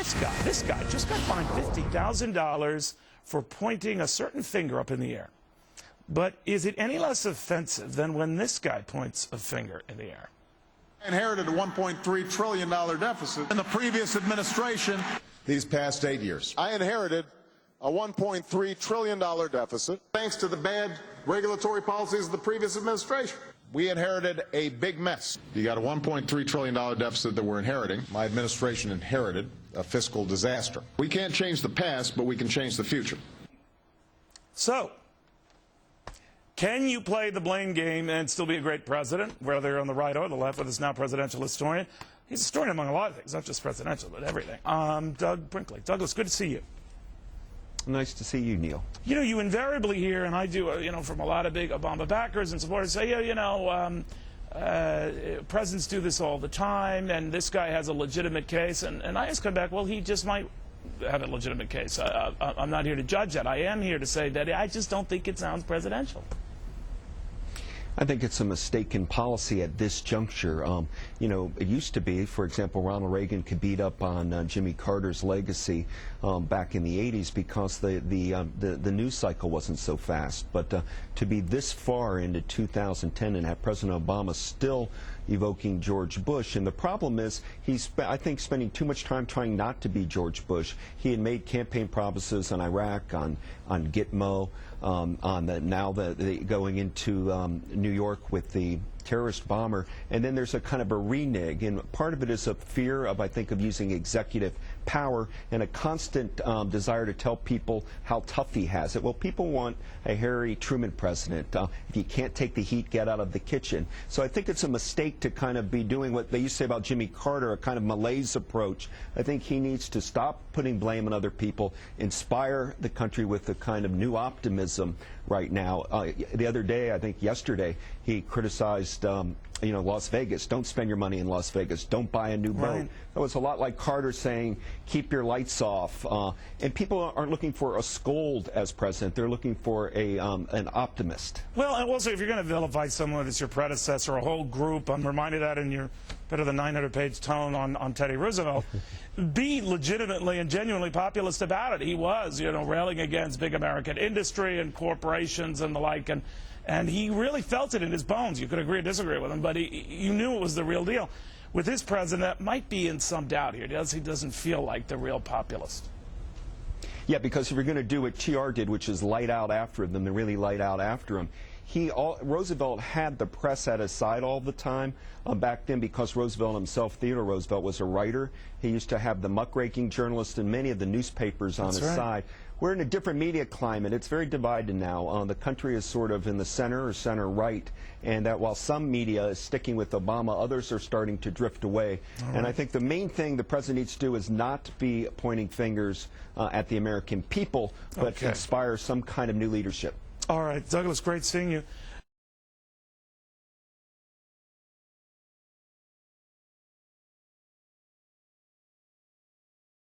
this guy just got fined $50,000 for pointing a certain finger up in the air. But is it any less offensive than when this guy points a finger in the air? I inherited a $1.3 trillion deficit in the previous administration. These past 8 years, I inherited a $1.3 trillion deficit thanks to the bad regulatory policies of the previous administration. we inherited a big mess. You got a $1.3 trillion deficit that we're inheriting. My administration inherited a fiscal disaster. We can't change the past, but we can change the future. So, can you play the blame game and still be a great president, whether you're on the right or the left with this now presidential historian? He's a historian among a lot of things, not just presidential, but everything. Doug Brinkley. Douglas, good to see you. Nice to see you, Neil. You know, you invariably hear, and I do, from a lot of big Obama backers and supporters, say, presidents do this all the time, and this guy has a legitimate case. And I just come back, well, he just might have a legitimate case. I'm not here to judge that. I am here to say that I just don't think it sounds presidential. I think it's a mistaken policy at this juncture. It used to be, for example, Ronald Reagan could beat up on Jimmy Carter's legacy back in the 80s because the news cycle wasn't so fast. But to be this far into 2010 and have President Obama still evoking George Bush, and the problem is he's, I think, spending too much time trying not to be George Bush. He had made campaign promises on Iraq, on Gitmo, going into New York with the terrorist bomber, and then there's a kind of a renege, and part of it is a fear of, I think, of using executive power and a constant desire to tell people how tough he has it. Well, people want a Harry Truman president. If you can't take the heat, get out of the kitchen. So I think it's a mistake to kind of be doing what they used to say about Jimmy Carter, a kind of malaise approach. I think he needs to stop putting blame on other people, inspire the country with a kind of new optimism right now. The other day, I think yesterday, he criticized Las Vegas. Don't spend your money in Las Vegas. Don't buy a new boat. Right. That was a lot like Carter saying, keep your lights off. And people aren't looking for a scold as president. They're looking for an optimist. Well, and also, if you're going to vilify someone that's your predecessor, a whole group, I'm reminded that in your better than 900-page tome on Teddy Roosevelt, be legitimately and genuinely populist about it. He was, railing against big American industry and corporations and the like, and he really felt it in his bones. You could agree or disagree with him, but you knew it was the real deal. With this president, that might be in some doubt here. He doesn't feel like the real populist. Yeah, because if you're going to do what TR did, which is light out after them, and really light out after him, Roosevelt had the press at his side all the time back then because Roosevelt himself, Theodore Roosevelt, was a writer. He used to have the muckraking journalists and many of the newspapers on his side. We're in a different media climate. It's very divided now. The country is sort of in the center or center-right, and that while some media is sticking with Obama, others are starting to drift away. And I think the main thing the president needs to do is not be pointing fingers at the American people, but inspire some kind of new leadership. All right, Douglas, great seeing you.